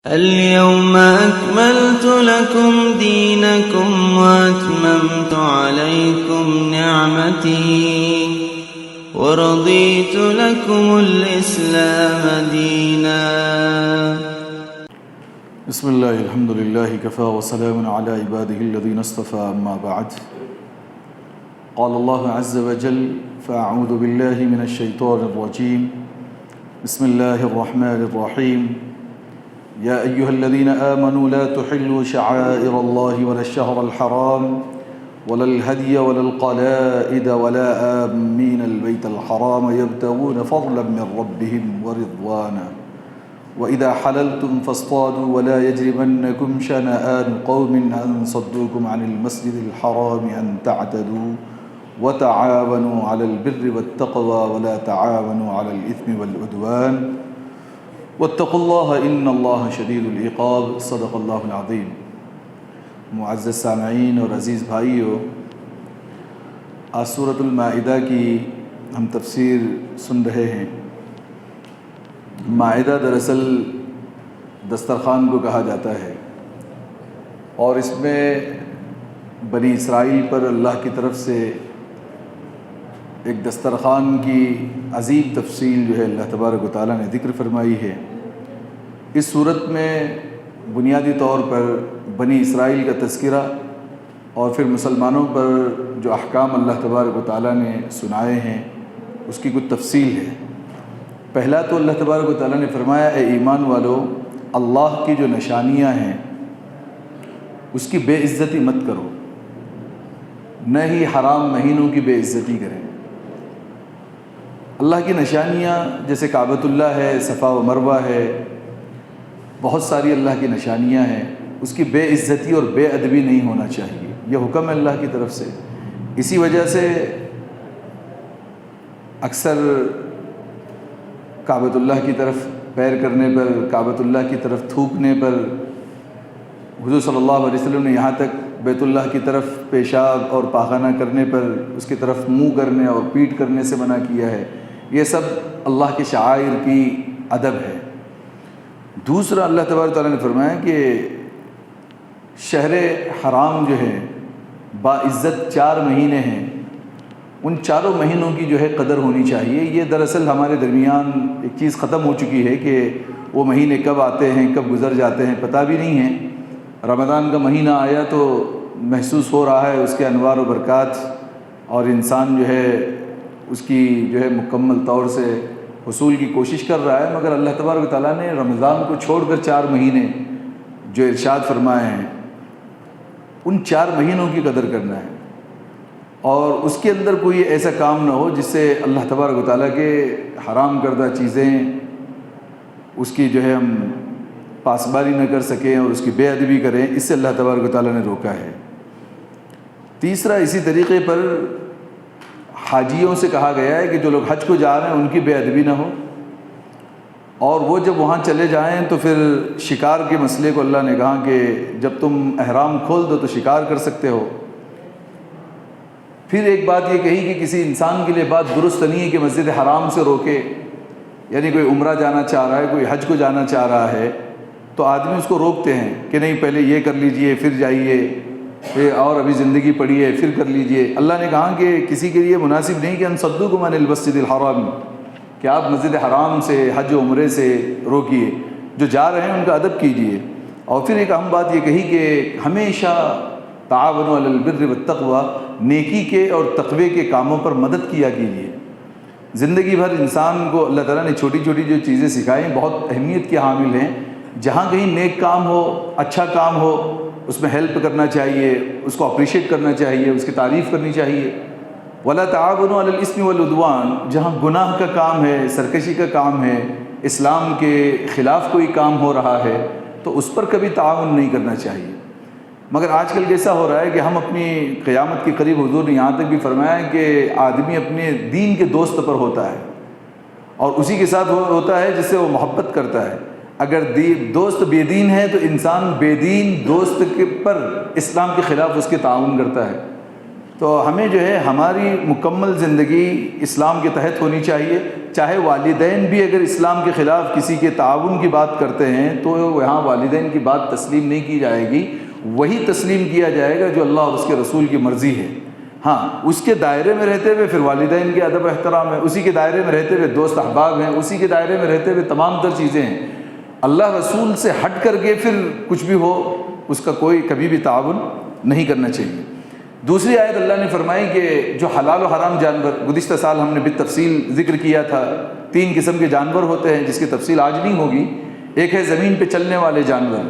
اليوم أكملت لكم دينكم وأتممت عليكم نعمتي ورضيت لكم الإسلام دينا. بسم الله الحمد لله كفى وسلام على عباده الذين اصطفى. أما بعد، قال الله عز وجل: فأعوذ بالله من الشيطان الرجيم. بسم الله الرحمن الرحيم. يا أيها الذين آمنوا لا تحلوا شعائر الله ولا الشهر الحرام ولا الهدي ولا القلائد ولا آمين البيت الحرام يبتغون فضلا من ربهم ورضوانا وإذا حللتم فاصطادوا ولا يجرمنكم شنآن قوم أن صدوكم عن المسجد الحرام أن تعتدوا وتعاونوا على البر والتقوى ولا تعاونوا على الإثم والعدوان واتقوا الله ان اللہ شدید العقاب. صدق اللہ العظیم. معزز سامعین اور عزیز بھائیو، آج سورۃ المائدہ کی ہم تفسیر سن رہے ہیں. مائدہ دراصل دسترخوان کو کہا جاتا ہے، اور اس میں بنی اسرائیل پر اللہ کی طرف سے ایک دسترخوان کی عظیم تفصیل جو ہے اللہ تبارک و تعالیٰ نے ذکر فرمائی ہے. اس صورت میں بنیادی طور پر بنی اسرائیل کا تذکرہ اور پھر مسلمانوں پر جو احکام اللہ تبارک و تعالیٰ نے سنائے ہیں اس کی کچھ تفصیل ہے. پہلا تو اللہ تبارک و تعالیٰ نے فرمایا: اے ایمان والو، اللہ کی جو نشانیاں ہیں اس کی بے عزتی مت کرو، نہ ہی حرام مہینوں کی بے عزتی کریں. اللہ کی نشانیاں جیسے کعبۃ اللہ ہے، صفا و مروہ ہے، بہت ساری اللہ کی نشانیاں ہیں، اس کی بے عزتی اور بے ادبی نہیں ہونا چاہیے. یہ حکم ہے اللہ کی طرف سے. اسی وجہ سے اکثر کعبۃ اللہ کی طرف پیر کرنے پر، کعبۃ اللہ کی طرف تھوکنے پر، حضور صلی اللہ علیہ وسلم نے یہاں تک بیت اللہ کی طرف پیشاب اور پاخانہ کرنے پر اس کی طرف منہ کرنے اور پیٹ کرنے سے منع کیا ہے. یہ سب اللہ کے شعائر کی ادب ہے. دوسرا، اللہ تبارک تعالیٰ نے فرمایا کہ شہر حرام جو ہے باعزت 4 مہینے ہیں، ان چاروں مہینوں کی جو ہے قدر ہونی چاہیے. یہ دراصل ہمارے درمیان ایک چیز ختم ہو چکی ہے کہ وہ مہینے کب آتے ہیں کب گزر جاتے ہیں پتہ بھی نہیں ہے. رمضان کا مہینہ آیا تو محسوس ہو رہا ہے اس کے انوار و برکات، اور انسان جو ہے اس کی جو ہے مکمل طور سے حصول کی کوشش کر رہا ہے. مگر اللہ تبارک و تعالیٰ نے رمضان کو چھوڑ کر 4 مہینے جو ارشاد فرمائے ہیں، ان 4 مہینوں کی قدر کرنا ہے، اور اس کے اندر کوئی ایسا کام نہ ہو جس سے اللہ تبارک و تعالیٰ کے حرام کردہ چیزیں اس کی جو ہے ہم پاسبانی نہ کر سکیں اور اس کی بے ادبی کریں. اس سے اللہ تبارک و تعالیٰ نے روکا ہے. تیسرا، اسی طریقے پر حاجیوں سے کہا گیا ہے کہ جو لوگ حج کو جا رہے ہیں ان کی بے ادبی نہ ہو، اور وہ جب وہاں چلے جائیں تو پھر شکار کے مسئلے کو اللہ نے کہا کہ جب تم احرام کھول دو تو شکار کر سکتے ہو. پھر ایک بات یہ کہی کہ کسی انسان کے لیے بات درست نہیں ہے کہ مسجد حرام سے روکے. یعنی کوئی عمرہ جانا چاہ رہا ہے، کوئی حج کو جانا چاہ رہا ہے تو آدمی اس کو روکتے ہیں کہ نہیں پہلے یہ کر لیجئے پھر جائیے، اور ابھی زندگی پڑی ہے پھر کر لیجئے. اللہ نے کہا کہ کسی کے لیے مناسب نہیں کہ ان صدوکم عن المسجد الحرام، کہ آپ مسجد حرام سے حج و عمرے سے روکیے. جو جا رہے ہیں ان کا ادب کیجیے. اور پھر ایک اہم بات یہ کہی کہ ہمیشہ تعاونوا علی البر والتقوی، نیکی کے اور تقوی کے کاموں پر مدد کیا کیجیے. زندگی بھر انسان کو اللہ تعالیٰ نے چھوٹی چھوٹی جو چیزیں سکھائیں بہت اہمیت کے حامل ہیں. جہاں کہیں نیک کام ہو، اچھا کام ہو، اس میں ہیلپ کرنا چاہیے، اس کو اپریشیٹ کرنا چاہیے، اس کی تعریف کرنی چاہیے. ولا تعاونوا علی الاسم والعدوان، جہاں گناہ کا کام ہے، سرکشی کا کام ہے، اسلام کے خلاف کوئی کام ہو رہا ہے تو اس پر کبھی تعاون نہیں کرنا چاہیے. مگر آج کل کیسا ہو رہا ہے کہ ہم اپنی قیامت کے قریب، حضور نے یہاں تک بھی فرمایا ہے کہ آدمی اپنے دین کے دوست پر ہوتا ہے اور اسی کے ساتھ ہوتا ہے جس سے وہ محبت کرتا ہے. اگر دوست بے دین ہے تو انسان بے دین دوست کے پر اسلام کے خلاف اس کے تعاون کرتا ہے. تو ہمیں جو ہے ہماری مکمل زندگی اسلام کے تحت ہونی چاہیے. چاہے والدین بھی اگر اسلام کے خلاف کسی کے تعاون کی بات کرتے ہیں تو یہاں والدین کی بات تسلیم نہیں کی جائے گی، وہی تسلیم کیا جائے گا جو اللہ اور اس کے رسول کی مرضی ہے۔ ہاں، اس کے دائرے میں رہتے ہوئے پھر والدین کے ادب و احترام ہے، اسی کے دائرے میں رہتے ہوئے دوست احباب ہیں، اسی کے دائرے میں رہتے ہوئے تمام تر چیزیں ہیں۔ اللہ رسول سے ہٹ کر کے پھر کچھ بھی ہو اس کا کوئی کبھی بھی تعاون نہیں کرنا چاہیے۔ دوسری آیت اللہ نے فرمائی کہ جو حلال و حرام جانور، گزشتہ سال ہم نے بالتفصیل ذکر کیا تھا، 3 قسم کے جانور ہوتے ہیں جس کی تفصیل آج نہیں ہوگی۔ ایک ہے زمین پہ چلنے والے جانور،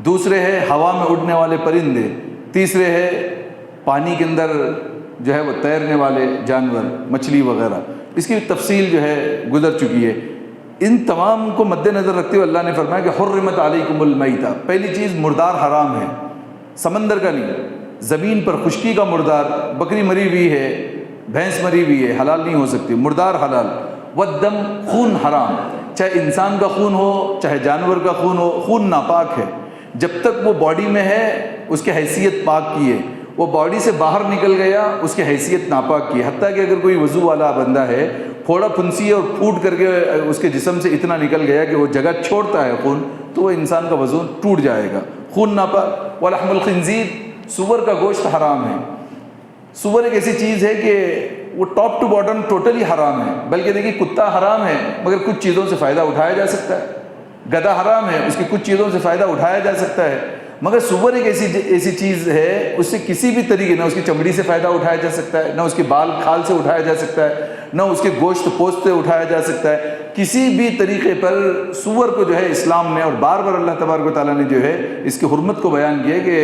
دوسرے ہے ہوا میں اڑنے والے پرندے، تیسرے ہے پانی کے اندر جو ہے وہ تیرنے والے جانور، مچھلی وغیرہ۔ اس کی تفصیل جو ہے گزر چکی ہے۔ ان تمام کو مد نظر رکھتے ہوئے اللہ نے فرمایا کہ حرمت علیکم المیتہ، پہلی چیز مردار حرام ہے، سمندر کا نہیں، زمین پر خشکی کا مردار، بکری مری ہوئی ہے، بھینس مری ہوئی ہے، حلال نہیں ہو سکتی، مردار حلال۔ والدم، خون حرام، چاہے انسان کا خون ہو چاہے جانور کا خون ہو، خون ناپاک ہے جب تک وہ باڈی میں ہے، اس کی حیثیت پاک کی ہے، وہ باڈی سے باہر نکل گیا اس کی حیثیت ناپاک کی ہے۔ حتیٰ کہ اگر کوئی وضو والا بندہ ہے، پھوڑا پھنسی ہے اور پھوٹ کر کے اس کے جسم سے اتنا نکل گیا کہ وہ جگہ چھوڑتا ہے خون، تو وہ انسان کا وضو ٹوٹ جائے گا، خون ناپاک۔ ولحم الخنزیر، سور کا گوشت حرام ہے۔ سور ایک ایسی چیز ہے کہ وہ ٹاپ ٹو باٹم ٹوٹلی حرام ہے، بلکہ دیکھیے کتا حرام ہے مگر کچھ چیزوں سے فائدہ اٹھایا جا سکتا ہے، گدھا حرام ہے، اس کی کچھ چیزوں سے فائدہ اٹھایا جا سکتا ہے، مگر سور ایک ایسی چیز ہے اس سے کسی بھی طریقے، نہ اس کی چمڑی سے فائدہ اٹھایا جا سکتا ہے، نہ اس کے بال کھال سے اٹھایا جا سکتا ہے، نہ اس کے گوشت پوست سے اٹھایا جا سکتا ہے، کسی بھی طریقے پر سور کو جو ہے اسلام نے، اور بار بار اللہ تبارک و تعالیٰ نے جو ہے اس کی حرمت کو بیان کیا کہ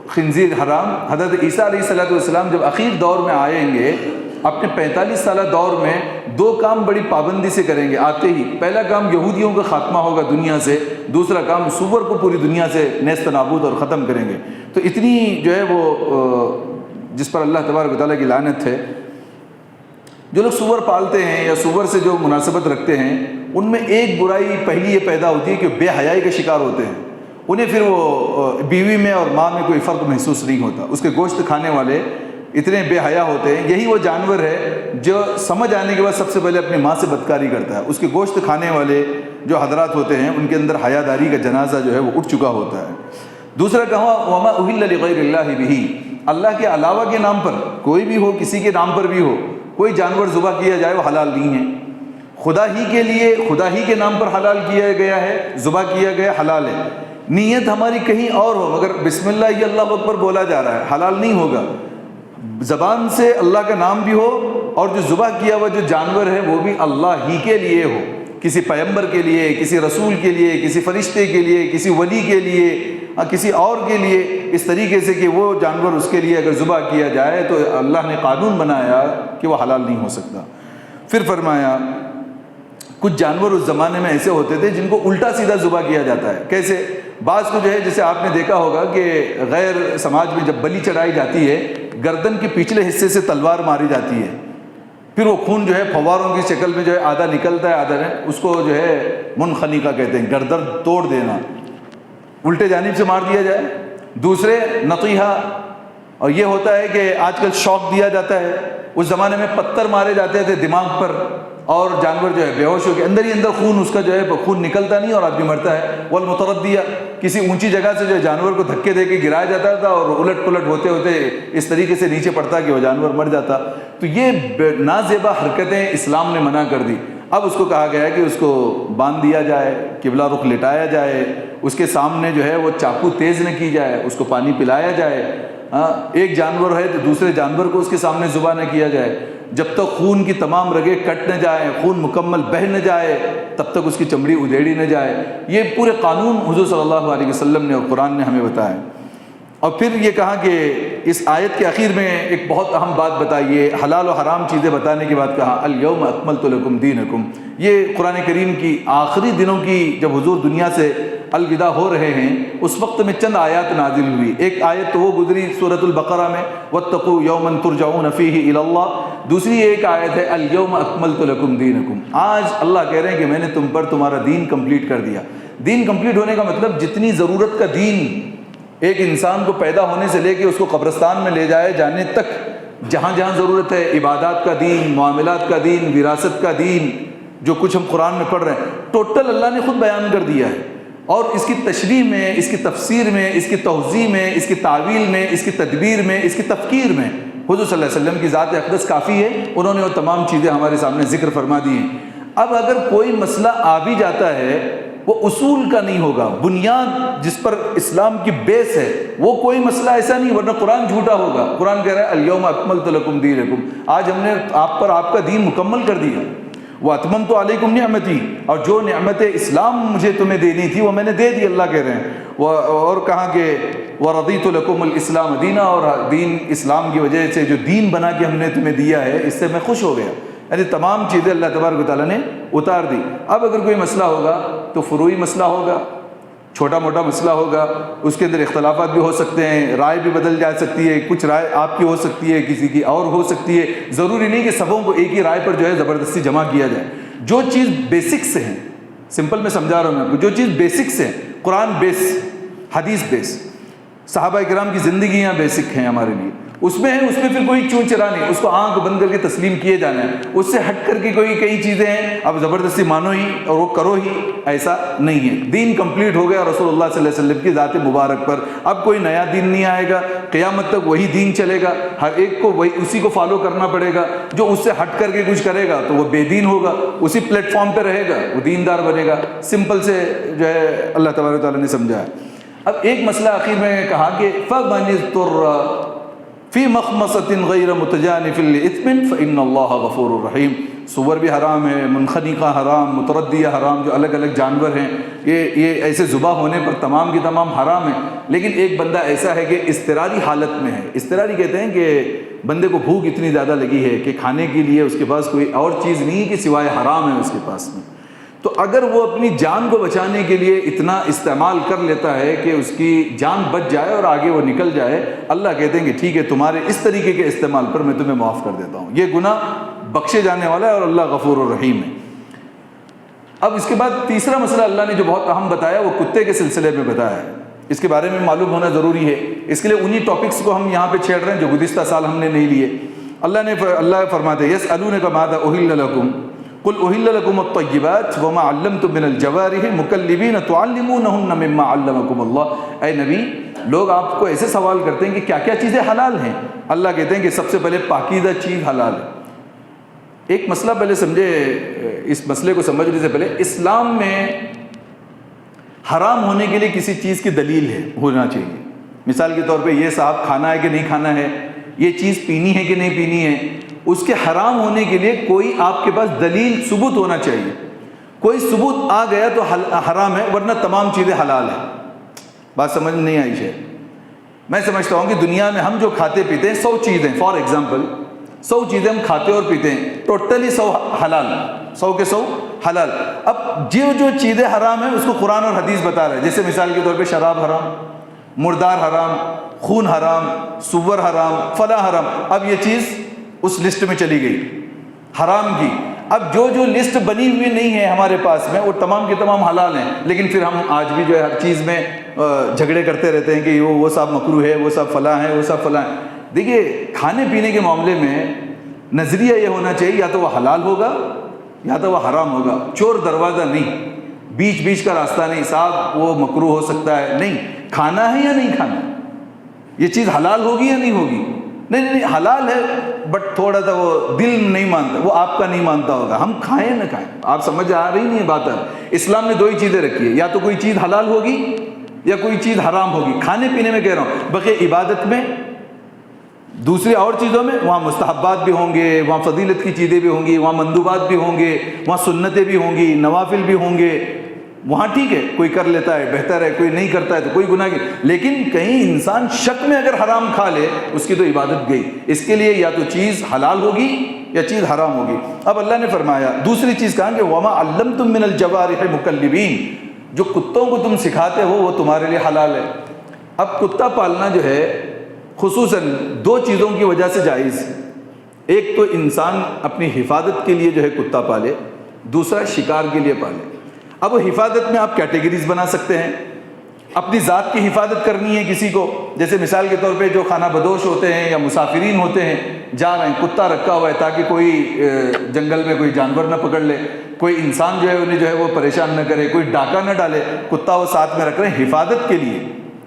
خنزیر حرام۔ حضرت عیسیٰ علیہ السلام جب اخیر دور میں آئیں گے، اپنے 45 سالہ دور میں 2 کام بڑی پابندی سے کریں گے آتے ہی۔ پہلا کام یہودیوں کا خاتمہ ہوگا دنیا سے، دوسرا کام سور کو پوری دنیا سے نیست نابود اور ختم کریں گے۔ تو اتنی جو ہے وہ جس پر اللہ تبارک و تعالیٰ کی لعنت ہے، جو لوگ سور پالتے ہیں یا سور سے جو مناسبت رکھتے ہیں، ان میں ایک برائی پہلی یہ پیدا ہوتی ہے کہ بے حیائی کا شکار ہوتے ہیں، انہیں پھر وہ بیوی میں اور ماں میں کوئی فرق محسوس نہیں ہوتا۔ اس کے گوشت کھانے والے اتنے بے حیا ہوتے ہیں، یہی وہ جانور ہے جو سمجھ آنے کے بعد سب سے پہلے اپنی ماں سے بدکاری کرتا ہے۔ اس کے گوشت کھانے والے جو حضرات ہوتے ہیں ان کے اندر حیاداری کا جنازہ جو ہے وہ اٹھ چکا ہوتا ہے۔ دوسرا کہا وما اہل لغیر اللہ بہ، اللہ کے علاوہ کے نام پر کوئی بھی ہو، کسی کے نام پر بھی ہو، کوئی جانور ذبح کیا جائے وہ حلال نہیں ہے۔ خدا ہی کے لیے، خدا ہی کے نام پر حلال کیا گیا ہے، ذبح کیا گیا حلال ہے۔ نیت ہماری کہیں اور ہو مگر بسم اللہ یہ اللہ اکبر بولا جا رہا ہے، حلال نہیں ہوگا۔ زبان سے اللہ کا نام بھی ہو اور جو ذبح کیا ہوا جو جانور ہے وہ بھی اللہ ہی کے لیے ہو، کسی پیغمبر کے لیے، کسی رسول کے لیے، کسی فرشتے کے لیے، کسی ولی کے لیے، کسی اور کے لیے، اس طریقے سے کہ وہ جانور اس کے لیے اگر ذبح کیا جائے تو اللہ نے قانون بنایا کہ وہ حلال نہیں ہو سکتا۔ پھر فرمایا کچھ جانور اس زمانے میں ایسے ہوتے تھے جن کو الٹا سیدھا ذبح کیا جاتا ہے۔ کیسے؟ بعض کو جو ہے جیسے آپ نے دیکھا ہوگا کہ غیر سماج میں جب بلی چڑھائی جاتی ہے، گردن کے پچھلے حصے سے تلوار ماری جاتی ہے، پھر وہ خون جو ہے فواروں کی شکل میں جو ہے آدھا نکلتا ہے آدھا نہیں، اس کو جو ہے منخنقہ کہتے ہیں، گردن توڑ دینا، الٹے جانب سے مار دیا جائے۔ دوسرے نطیحہ، اور یہ ہوتا ہے کہ آج کل شوق دیا جاتا ہے، اس زمانے میں پتھر مارے جاتے تھے دماغ پر اور جانور جو ہے بے ہوش ہو کے اندر ہی اندر خون اس کا جو ہے خون نکلتا نہیں اور آدمی مرتا ہے۔ والمتردیہ، کسی اونچی جگہ سے جو ہے جانور کو دھکے دے کے گرایا جاتا تھا اور الٹ پلٹ ہوتے ہوتے اس طریقے سے نیچے پڑتا کہ وہ جانور مر جاتا۔ تو یہ نازیبا حرکتیں اسلام نے منع کر دی۔ اب اس کو کہا گیا ہے کہ اس کو باندھ دیا جائے، قبلہ رخ لٹایا جائے، اس کے سامنے جو ہے وہ چاقو تیز نہ کی جائے، اس کو پانی پلایا جائے۔ ایک جانور ہے تو دوسرے جانور کو اس کے سامنے ذبح نہ کیا جائے، جب تک خون کی تمام رگیں کٹ نہ جائیں، خون مکمل بہہ نہ جائے، تب تک اس کی چمڑی ادھیڑی نہ جائے۔ یہ پورے قانون حضور صلی اللہ علیہ وسلم نے اور قرآن نے ہمیں بتایا۔ اور پھر یہ کہا کہ اس آیت کے آخر میں ایک بہت اہم بات بتائیے، حلال و حرام چیزیں بتانے کے بعد کہا الیوم اکملت لکم دینکم۔ یہ قرآن کریم کی آخری دنوں کی جب حضور دنیا سے الوداع ہو رہے ہیں اس وقت میں چند آیات نازل ہوئی۔ ایک آیت تو وہ گزری سورۃ البقرہ میں واتقوا یوما ترجعون فیہ الی اللہ، دوسری ایک آیت ہے الیوم اکملت لکم دینکم۔ آج اللہ کہہ رہے ہیں کہ میں نے تم پر تمہارا دین کمپلیٹ کر دیا۔ دین کمپلیٹ ہونے کا مطلب جتنی ضرورت کا دین ایک انسان کو پیدا ہونے سے لے کے اس کو قبرستان میں لے جائے جانے تک جہاں جہاں ضرورت ہے، عبادات کا دین، معاملات کا دین، وراثت کا دین، جو کچھ ہم قرآن میں پڑھ رہے ہیں ٹوٹل اللہ نے خود بیان کر دیا ہے، اور اس کی تشریح میں، اس کی تفسیر میں، اس کی توضیح میں، اس کی تعویل میں، اس کی تدبیر میں، اس کی تفکیر میں حضور صلی اللہ علیہ وسلم کی ذات اقدس کافی ہے، انہوں نے وہ تمام چیزیں ہمارے سامنے ذکر فرما دی ہیں۔ اب اگر کوئی مسئلہ آ بھی جاتا ہے وہ اصول کا نہیں ہوگا، بنیاد جس پر اسلام کی بیس ہے وہ کوئی مسئلہ ایسا نہیں، ورنہ قرآن جھوٹا ہوگا۔ قرآن کہہ رہا ہے الیوم اکملت لکم دینکم، آج ہم نے آپ پر آپ کا دین مکمل کر دیا، واتممت علیکم نعمتی، اور جو نعمت اسلام مجھے تمہیں دینی تھی وہ میں نے دے دی، اللہ کہہ رہے ہیں۔ اور کہا کہ ورضیت لکم الاسلام دینا، اور دین اسلام کی وجہ سے جو دین بنا کے ہم نے تمہیں دیا ہے اس سے میں خوش ہو گیا۔ یعنی تمام چیزیں اللہ تبارک و تعالیٰ نے اتار دی۔ اب اگر کوئی مسئلہ ہوگا تو فروعی مسئلہ ہوگا، چھوٹا موٹا مسئلہ ہوگا، اس کے اندر اختلافات بھی ہو سکتے ہیں، رائے بھی بدل جا سکتی ہے، کچھ رائے آپ کی ہو سکتی ہے، کسی کی اور ہو سکتی ہے، ضروری نہیں کہ سبوں کو ایک ہی رائے پر جو ہے زبردستی جمع کیا جائے۔ جو چیز بیسک سے ہیں، سمپل میں سمجھا رہا ہوں میں آپ کو، جو چیز بیسک سے ہیں، قرآن بیس، حدیث بیس، صحابہ کرام کی زندگیاں بیسک ہیں ہمارے لیے، اس میں ہے، اس میں پھر کوئی چون چرا نہیں، اس کو آنکھ بند کر کے تسلیم کیے جانا ہے۔ اس سے ہٹ کر کے کئی چیزیں ہیں اب زبردستی مانو ہی اور وہ کرو ہی، ایسا نہیں ہے۔ دین کمپلیٹ ہو گیا رسول اللہ صلی اللہ علیہ وسلم کی ذات مبارک پر، اب کوئی نیا دین نہیں آئے گا، قیامت تک وہی دین چلے گا، ہر ایک کو وہی اسی کو فالو کرنا پڑے گا۔ جو اس سے ہٹ کر کے کچھ کرے گا تو وہ بے دین ہوگا، اسی پلیٹ فارم پہ رہے گا وہ دیندار بنے گا۔ سمپل سے جو ہے اللہ تبارک و تعالیٰ نے سمجھا ہے۔ اب ایک مسئلہ آخر میں کہا کہ فَمَنِ اضْطُرَّ فی مخمصۃ غیر متجانف لإثم فإن اللہ غفور رحیم۔ سور بھی حرام ہے، منخنقہ حرام، متردیہ حرام، جو الگ الگ جانور ہیں یہ ایسے ذبح ہونے پر تمام کی تمام حرام ہیں۔ لیکن ایک بندہ ایسا ہے کہ اضطراری حالت میں ہے، اضطراری کہتے ہیں کہ بندے کو بھوک اتنی زیادہ لگی ہے کہ کھانے کے لیے اس کے پاس کوئی اور چیز نہیں ہے کہ سوائے حرام ہے اس کے پاس میں، تو اگر وہ اپنی جان کو بچانے کے لیے اتنا استعمال کر لیتا ہے کہ اس کی جان بچ جائے اور آگے وہ نکل جائے، اللہ کہتے ہیں کہ ٹھیک ہے تمہارے اس طریقے کے استعمال پر میں تمہیں معاف کر دیتا ہوں، یہ گناہ بخشے جانے والا ہے اور اللہ غفور الرحیم ہے۔ اب اس کے بعد تیسرا مسئلہ اللہ نے جو بہت اہم بتایا وہ کتے کے سلسلے میں بتایا ہے، اس کے بارے میں معلوم ہونا ضروری ہے، اس کے لیے انہی ٹاپکس کو ہم یہاں پہ چھیڑ رہے ہیں جو گزشتہ سال ہم نے نہیں لیے۔ اللہ فرماتے ہیں یسألونک ماذا أحل لکم قل أحل لكم الطیبات وما علمتم من الجوارح مکلبین تعلمونہن مما علمکم اللہ۔ اے نبی، لوگ آپ کو ایسے سوال کرتے ہیں کہ کیا کیا چیزیں حلال ہیں، اللہ کہتے ہیں کہ سب سے پہلے پاکیزہ چیز حلال ہے۔ ایک مسئلہ پہلے سمجھے، اس مسئلے کو سمجھنے سے پہلے اسلام میں حرام ہونے کے لیے کسی چیز کی دلیل ہے، ہونا چاہیے۔ مثال کے طور پہ یہ صاحب کھانا ہے کہ نہیں کھانا ہے، یہ چیز پینی ہے کہ نہیں پینی ہے، اس کے حرام ہونے کے لیے کوئی آپ کے پاس دلیل ثبوت ہونا چاہیے۔ کوئی ثبوت آ گیا تو حرام ہے، ورنہ تمام چیزیں حلال ہیں۔ بات سمجھ نہیں آئی شاید؟ میں سمجھتا ہوں کہ دنیا میں ہم جو کھاتے پیتے ہیں 100 چیزیں، فار ایگزامپل 100 چیزیں ہم کھاتے اور پیتے ہیں، ٹوٹلی 100 حلال، 100 کے 100 حلال۔ اب جو چیزیں حرام ہیں اس کو قرآن اور حدیث بتا رہے ہیں، جیسے مثال کے طور پہ شراب حرام، مردار حرام، خون حرام، سور حرام، فلاں حرام۔ اب یہ چیز اس لسٹ میں چلی گئی حرام کی۔ اب جو لسٹ بنی ہوئی نہیں ہے ہمارے پاس میں وہ تمام کے تمام حلال ہیں، لیکن پھر ہم آج بھی جو ہے ہر چیز میں جھگڑے کرتے رہتے ہیں کہ وہ سب مکروہ ہے، وہ سب فلاں ہے، وہ سب فلاں ہے۔ دیکھیے کھانے پینے کے معاملے میں نظریہ یہ ہونا چاہیے یا تو وہ حلال ہوگا یا تو وہ حرام ہوگا، چور دروازہ نہیں، بیچ کا راستہ نہیں، صاحب وہ مکروہ ہو سکتا ہے، نہیں، کھانا ہے یا نہیں کھانا، یہ چیز حلال ہوگی یا نہیں ہوگی، نہیں حلال ہے بٹ تھوڑا سا وہ دل نہیں مانتا، وہ آپ کا نہیں مانتا ہوگا، ہم کھائیں نہ کھائیں، آپ سمجھ آ رہی نہیں ہے بات ہے۔ اسلام نے 2 ہی چیزیں رکھی ہے، یا تو کوئی چیز حلال ہوگی یا کوئی چیز حرام ہوگی۔ کھانے پینے میں کہہ رہا ہوں، بقیہ عبادت میں، دوسری اور چیزوں میں وہاں مستحبات بھی ہوں گے، وہاں فضیلت کی چیزیں بھی ہوں گی، وہاں مندوبات بھی ہوں گے، وہاں سنتیں بھی ہوں گی، نوافل بھی ہوں گے، وہاں ٹھیک ہے کوئی کر لیتا ہے بہتر ہے، کوئی نہیں کرتا ہے تو کوئی گناہ کی، لیکن کہیں انسان شک میں اگر حرام کھا لے اس کی تو عبادت گئی۔ اس کے لیے یا تو چیز حلال ہوگی یا چیز حرام ہوگی۔ اب اللہ نے فرمایا دوسری چیز کہا کہ وما علمتم من الجوارح مکلبین، جو کتوں کو تم سکھاتے ہو وہ تمہارے لیے حلال ہے۔ اب کتا پالنا جو ہے خصوصاً 2 چیزوں کی وجہ سے جائز ہے، ایک تو انسان اپنی حفاظت کے لیے جو ہے کتا پالے، دوسرا شکار کے لیے پالے۔ اب حفاظت میں آپ کیٹیگریز بنا سکتے ہیں، اپنی ذات کی حفاظت کرنی ہے کسی کو، جیسے مثال کے طور پہ جو خانہ بدوش ہوتے ہیں یا مسافرین ہوتے ہیں جا رہے ہیں, کتا رکھا ہوا ہے تاکہ کوئی جنگل میں کوئی جانور نہ پکڑ لے, کوئی انسان جو ہے انہیں جو ہے وہ پریشان نہ کرے, کوئی ڈاکہ نہ ڈالے, کتا وہ ساتھ میں رکھ رہے ہیں حفاظت کے لیے.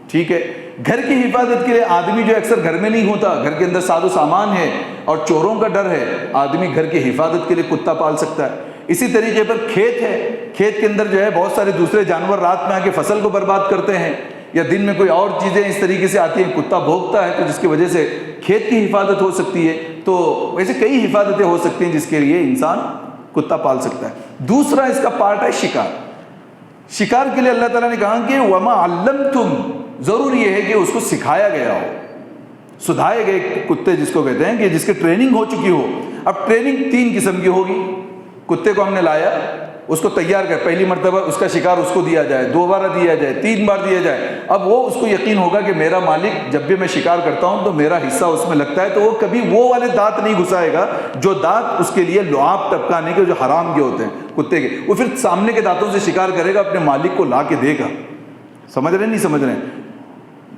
ٹھیک ہے, گھر کی حفاظت کے لیے آدمی جو اکثر گھر میں نہیں ہوتا, گھر کے اندر ساز و سامان ہے اور چوروں کا ڈر ہے, آدمی گھر کی حفاظت کے لیے کتا پال سکتا ہے. اسی طریقے پر کھیت ہے, کھیت کے اندر جو ہے بہت سارے دوسرے جانور رات میں آ کے فصل کو برباد کرتے ہیں, یا دن میں کوئی اور چیزیں اس طریقے سے آتی ہیں, کتا بھونکتا ہے تو جس کی وجہ سے کھیت کی حفاظت ہو سکتی ہے. تو ویسے کئی حفاظتیں ہو سکتی ہیں جس کے لیے انسان کتا پال سکتا ہے. دوسرا اس کا پارٹ ہے شکار. شکار کے لیے اللہ تعالیٰ نے کہا کہ وَمَا عَلَّمْتُمْ, ضرور یہ ہے کہ اس کو سکھایا گیا ہو, سدھائے گئے کتے جس کو کہتے ہیں کہ جس کی ٹریننگ ہو چکی ہو. اب ٹریننگ 3 قسم کی ہوگی. کتے کو ہم نے لایا, اس کو تیار کر, پہلی مرتبہ اس کا شکار اس کو دیا جائے, 2 بار دیا جائے, 3 بار دیا جائے. اب وہ اس کو یقین ہوگا کہ میرا مالک جب بھی میں شکار کرتا ہوں تو میرا حصہ اس میں لگتا ہے, تو وہ کبھی وہ والے دانت نہیں گھسائے گا جو دانت اس کے لیے لعاب ٹپکانے کے جو حرام کے ہوتے ہیں کتے کے. وہ پھر سامنے کے دانتوں سے شکار کرے گا, اپنے مالک کو لا کے دے گا. سمجھ رہے نہیں سمجھ رہے ہیں؟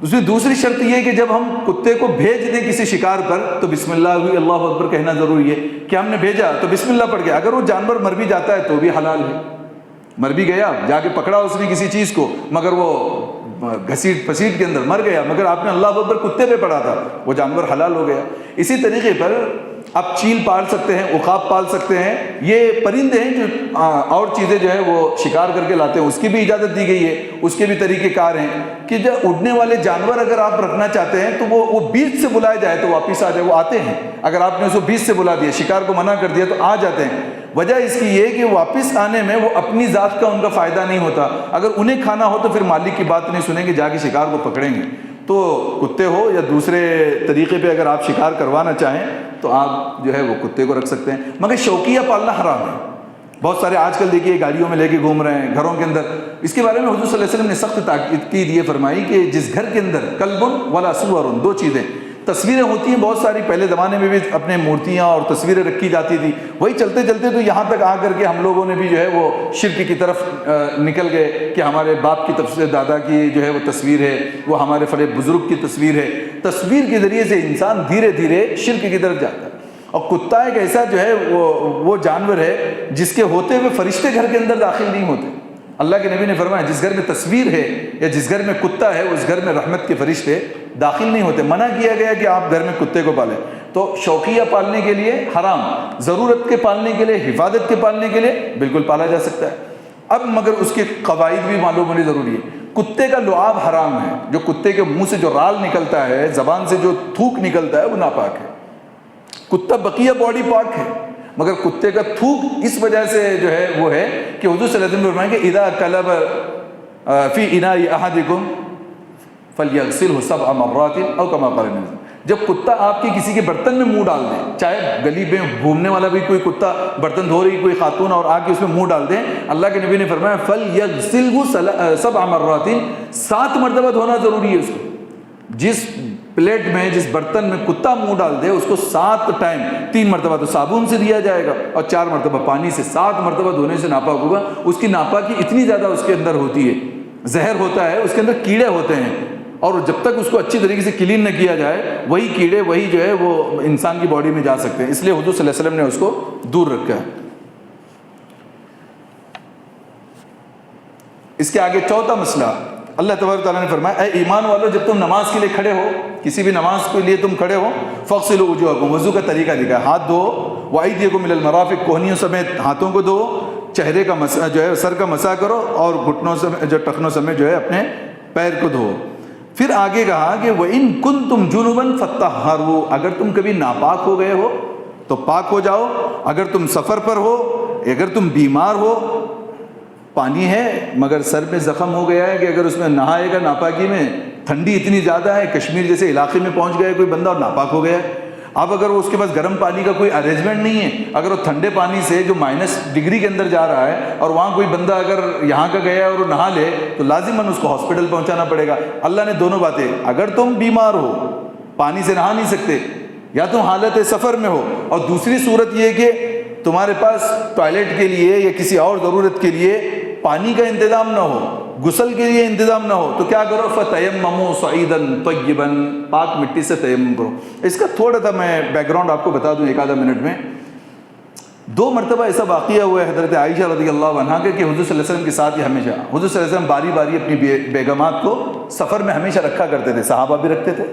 اس میں دوسری شرط یہ ہے کہ جب ہم کتے کو بھیج دیں کسی شکار پر تو بسم اللہ ہوئی اللہ اکبر کہنا ضروری ہے کہ ہم نے بھیجا تو بسم اللہ پڑھ گیا. اگر وہ جانور مر بھی جاتا ہے تو بھی حلال ہے, مر بھی گیا, جا کے پکڑا اس نے کسی چیز کو, مگر وہ گھسیٹ پھسیٹ کے اندر مر گیا, مگر آپ نے اللہ اکبر کتے پہ پڑھا تھا, وہ جانور حلال ہو گیا. اسی طریقے پر آپ چیل پال سکتے ہیں, عقاب پال سکتے ہیں. یہ پرندے ہیں جو اور چیزیں جو ہے وہ شکار کر کے لاتے ہیں, اس کی بھی اجازت دی گئی ہے, اس کے بھی طریقہ کار ہیں کہ جب اڑنے والے جانور اگر آپ رکھنا چاہتے ہیں تو وہ بیچ سے بلائے جائے تو واپس آ جائے, وہ آتے ہیں. اگر آپ نے اس کو بیچ سے بلا دیا, شکار کو منع کر دیا تو آ جاتے ہیں. وجہ اس کی یہ کہ واپس آنے میں وہ اپنی ذات کا ان کا فائدہ نہیں ہوتا. اگر انہیں کھانا ہو تو پھر مالک کی بات نہیں سنیں گے, جا کے شکار کو پکڑیں گے. تو کتے ہو یا دوسرے طریقے پہ اگر آپ شکار کروانا چاہیں تو آپ جو ہے وہ کتے کو رکھ سکتے ہیں, مگر شوقیہ پالنا حرام ہے. بہت سارے آج کل دیکھیے گاڑیوں میں لے کے گھوم رہے ہیں گھروں کے اندر. اس کے بارے میں حضور صلی اللہ علیہ وسلم نے سخت تاکید یہ فرمائی کہ جس گھر کے اندر کلب ولا سور, 2 چیزیں, تصویریں ہوتی ہیں بہت ساری. پہلے زمانے میں بھی اپنے مورتیاں اور تصویریں رکھی جاتی تھی, وہی چلتے چلتے تو یہاں تک آ کر کے ہم لوگوں نے بھی جو ہے وہ شرک کی طرف نکل گئے کہ ہمارے باپ کی طرف سے دادا کی جو ہے وہ تصویر ہے, وہ ہمارے فلاں بزرگ کی تصویر ہے. تصویر کے ذریعے سے انسان دھیرے دھیرے شرک کی طرف جاتا ہے. اور کتا ایک ایسا جو ہے وہ جانور ہے جس کے ہوتے ہوئے فرشتے گھر کے اندر داخل نہیں ہوتے. اللہ کے نبی نے فرمایا جس گھر میں تصویر ہے یا جس گھر میں کتا ہے اس گھر میں رحمت کے فرشتے داخل نہیں ہوتے. منع کیا گیا کہ آپ گھر میں کتے کو پالیں. تو شوقیہ پالنے کے لیے حرام, ضرورت کے پالنے کے لیے, حفاظت کے پالنے کے لیے بالکل پالا جا سکتا ہے. اب مگر اس کے قواعد بھی معلوم ہونے ضروری ہے. کتے کا لعاب حرام ہے. جو کتے کے منہ سے جو رال نکلتا ہے, زبان سے جو تھوک نکلتا ہے, وہ ناپاک ہے. کتا بقیہ باڈی پاک ہے, مگر کتے کا تھوک اس وجہ سے جو ہے وہ ہے کہ حضور صلی اللہ علیہ وسلم نے فرمایا کہ اذا کلب فی اناء احدکم فلیغسلہ 7 مرات او کما قال النبی. جب کتا آپ کے کسی کے برتن میں منہ ڈال دے, چاہے گلی میں گھومنے والا بھی کوئی کتا برتن دھو رہی کوئی خاتون اور آ کے اس میں منہ ڈال دیں, اللہ کے نبی نے فرمایا فلیغسلہ 7 مرات, 7 مرتبہ دھونا ضروری ہے اس کو. جس پلیٹ میں جس برتن میں کتا منہ ڈال دے اس کو 7 ٹائم, 3 مرتبہ تو صابن سے دیا جائے گا اور 4 مرتبہ پانی سے, 7 مرتبہ دھونے سے ناپاک ہوگا. اس کی ناپاکی اتنی زیادہ اس کے اندر ہوتی ہے, زہر ہوتا ہے, اس کے اندر کیڑے ہوتے ہیں, اور جب تک اس کو اچھی طریقے سے کلین نہ کیا جائے وہی کیڑے وہی جو ہے وہ انسان کی باڈی میں جا سکتے ہیں. اس لیے حضور صلی اللہ علیہ وسلم نے اس کو دور رکھا ہے. اس کے آگے چوتھا مسئلہ, اللہ تبارک تعالیٰ نے فرمایا اے ایمان والو جب تم نماز کے لیے کھڑے ہو, کسی بھی نماز کے لیے تم کھڑے ہو, فاغسلوا وجوہکم, وضو کا طریقہ دکھا, ہاتھ دھو, وایدیکم الی المرافق, کوہنیوں سمیت ہاتھوں کو دھو, چہرے کا مسح جو ہے سر کا مسح کرو, اور گھٹنوں سے جو ٹخنوں سمیت جو ہے اپنے پیر کو دھو. پھر آگے کہا کہ وَإِن كُنتُمْ جُنُبًا فَطَّهَّرُوا, اگر تم کبھی ناپاک ہو گئے ہو تو پاک ہو جاؤ. اگر تم سفر پر ہو, اگر تم بیمار ہو, پانی ہے مگر سر میں زخم ہو گیا ہے کہ اگر اس میں نہائے گا ناپاکی میں, ٹھنڈی اتنی زیادہ ہے, کشمیر جیسے علاقے میں پہنچ گیا کوئی بندہ اور ناپاک ہو گیا ہے. اب اگر وہ اس کے پاس گرم پانی کا کوئی ارینجمنٹ نہیں ہے, اگر وہ ٹھنڈے پانی سے جو -ڈگری کے اندر جا رہا ہے اور وہاں کوئی بندہ اگر یہاں کا گیا اور وہ نہا لے تو لازماً اس کو ہاسپٹل پہنچانا پڑے گا. اللہ نے دونوں باتیں, اگر تم بیمار ہو پانی سے نہا نہیں سکتے, یا تم حالت سفر میں ہو, اور دوسری صورت یہ کہ تمہارے پاس ٹوائلٹ کے لیے یا کسی اور ضرورت کے لیے پانی کا انتظام نہ ہو, غسل کے لیے انتظام نہ ہو تو کیا کرو؟ فتیمموا صعیدا طیبا، پاک مٹی سے تیمم کرو۔ اس کا تھوڑا سا میں بیک گراؤنڈ آپ کو بتا دوں ایک آدھا منٹ میں۔ 2 مرتبہ ایسا واقعہ ہوا ہے حضرت عائشہ رضی اللہ عنہا کے کہ حضور صلی اللہ علیہ وسلم کے ساتھ ہی ہمیشہ، حضور صلی اللہ علیہ وسلم باری باری اپنی بیگمات کو سفر میں ہمیشہ رکھا کرتے تھے، صحابہ بھی رکھتے تھے۔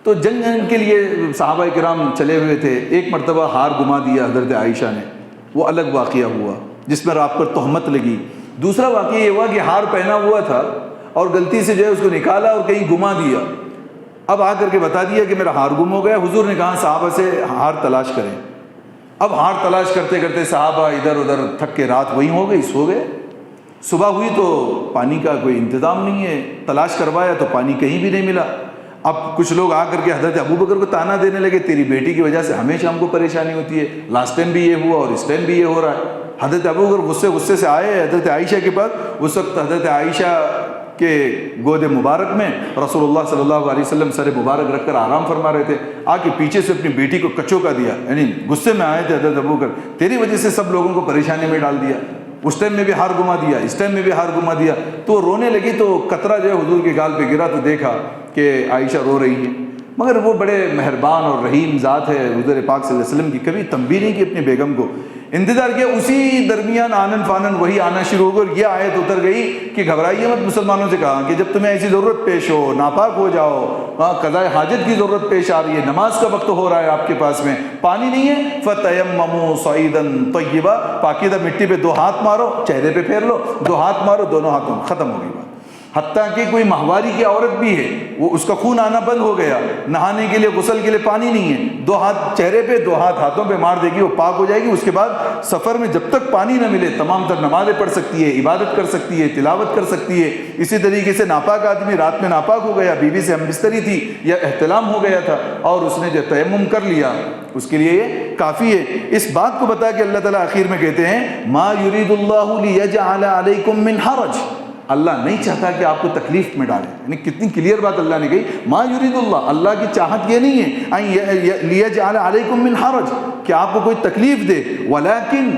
تو جنگ کے لیے صحابہ کرام چلے ہوئے تھے، ایک مرتبہ ہار گما دیا حضرت عائشہ نے، وہ الگ واقعہ ہوا جس میں آپ پر تہمت لگی۔ دوسرا واقعہ یہ ہوا کہ ہار پہنا ہوا تھا اور غلطی سے جو ہے اس کو نکالا اور کہیں گما دیا، اب آ کر کے بتا دیا کہ میرا ہار گم ہو گیا۔ حضور نے کہا صحابہ سے ہار تلاش کریں۔ اب ہار تلاش کرتے کرتے صحابہ ادھر ادھر تھک کے رات وہیں ہو گئی، سو گئے۔ صبح ہوئی تو پانی کا کوئی انتظام نہیں ہے، تلاش کروایا تو پانی کہیں بھی نہیں ملا۔ اب کچھ لوگ آ کر کے حضرت ابوبکر کو تانا دینے لگے، تیری بیٹی کی وجہ سے ہمیشہ ہم کو پریشانی ہوتی ہے، لاسٹ ٹائم بھی یہ ہوا اور اس ٹائم بھی یہ ہو رہا ہے۔ حضرت ابوبکر غصے سے آئے حضرت عائشہ کے پاس۔ اس وقت حضرت عائشہ کے گود مبارک میں رسول اللہ صلی اللہ علیہ وسلم سر مبارک رکھ کر آرام فرما رہے تھے۔ آ کے پیچھے سے اپنی بیٹی کو کچوکا دیا، یعنی غصے میں آئے تھے حضرت ابوبکر، تیری وجہ سے سب لوگوں کو پریشانی میں ڈال دیا، اس ٹائم میں بھی ہار گما دیا، اس ٹائم میں بھی ہار گما دیا۔ تو رونے لگی تو قطرہ جو ہے حضور کے گال پہ گرا تو دیکھا کہ عائشہ رو رہی ہے، مگر وہ بڑے مہربان اور رحیم ذات ہے، حضور پاک صلی اللہ علیہ وسلم کی کبھی تنبیہ نہیں کی اپنی بیگم کو، انتظار کیا۔ اسی درمیان آنن فانن وہی آنا شروع ہو گئی اور یہ آیت اتر گئی کہ گھبرائیے مت، مسلمانوں سے کہا کہ جب تمہیں ایسی ضرورت پیش ہو، ناپاک ہو جاؤ، قضاء حاجت کی ضرورت پیش آ رہی ہے، نماز کا وقت ہو رہا ہے، آپ کے پاس میں پانی نہیں ہے، فتیمموا صعیدا طیبا، پاکیزہ مٹی پہ 2 ہاتھ مارو، چہرے پہ پھیر لو، 2 ہاتھ مارو، دونوں ہاتھوں ختم ہو گئی بات۔ حتیٰ کہ کوئی ماہواری کی عورت بھی ہے، وہ اس کا خون آنا بند ہو گیا، نہانے کے لیے غسل کے لیے پانی نہیں ہے، 2 ہاتھ چہرے پہ 2 ہاتھ ہاتھوں پہ مار دے گی، وہ پاک ہو جائے گی۔ اس کے بعد سفر میں جب تک پانی نہ ملے تمام تر نمازیں پڑھ سکتی ہے، عبادت کر سکتی ہے، تلاوت کر سکتی ہے۔ اسی طریقے سے ناپاک آدمی رات میں ناپاک ہو گیا، بیوی سے ہم بستری تھی یا احتلام ہو گیا تھا اور اس نے جو تیمم کر لیا، اس کے لیے یہ کافی ہے۔ اس بات کو بتا کہ اللہ تعالیٰ آخر میں کہتے ہیں ما یرید اللہ لیجعل علیکم من حرج، اللہ نہیں چاہتا کہ آپ کو تکلیف میں ڈالے، یعنی کتنی کلیئر بات اللہ نے کہی، ما یرید اللہ، اللہ کی چاہت یہ نہیں ہے لیجعل علیکم من حرج کہ آپ کو کوئی تکلیف دے، ولیکن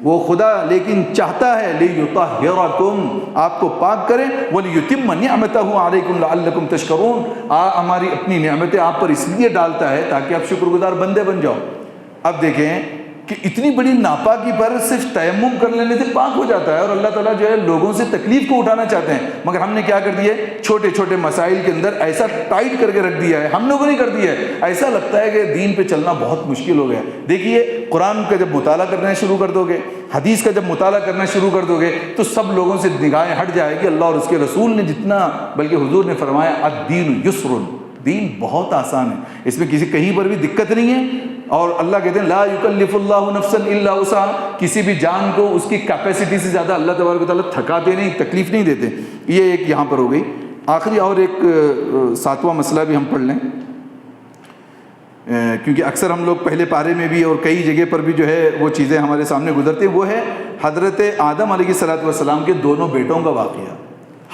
وہ خدا لیکن چاہتا ہے لیطہرکم، آپ کو پاک کرے، ولیتم نعمتہ علیکم لعلکم تشکرون، ہماری اپنی نعمتیں آپ پر اس لیے ڈالتا ہے تاکہ آپ شکر گزار بندے بن جاؤ۔ اب دیکھیں کہ اتنی بڑی ناپاکی پر صرف تیمم کر لینے سے پاک ہو جاتا ہے، اور اللہ تعالیٰ جو ہے لوگوں سے تکلیف کو اٹھانا چاہتے ہیں، مگر ہم نے کیا کر دیا ہے، چھوٹے چھوٹے مسائل کے اندر ایسا ٹائٹ کر کے رکھ دیا ہے، ہم لوگوں نے کر دیا ہے، ایسا لگتا ہے کہ دین پہ چلنا بہت مشکل ہو گیا۔ دیکھیے قرآن کا جب مطالعہ کرنا شروع کر دو گے، حدیث کا جب مطالعہ کرنا شروع کر دو گے تو سب لوگوں سے نگاہیں ہٹ جائے گی، اللہ اور اس کے رسول نے جتنا، بلکہ حضور نے فرمایا الدین یسر، دین بہت آسان ہے، اس میں کہیں پر بھی دقت نہیں ہے۔ اور اللہ کہتے ہیں لا یکلف اللہ نفسا الا وسعها، کسی بھی جان کو اس کی کیپیسٹی سے زیادہ اللہ تبارک و تعالیٰ تھکاتے نہیں، تکلیف نہیں دیتے۔ یہ ایک یہاں پر ہو گئی۔ آخری اور ایک 7واں مسئلہ بھی ہم پڑھ لیں، کیونکہ اکثر ہم لوگ پہلے پارے میں بھی اور کئی جگہ پر بھی جو ہے وہ چیزیں ہمارے سامنے گزرتی ہیں، وہ ہے حضرت آدم علیہ السلام کے دونوں بیٹوں کا واقعہ،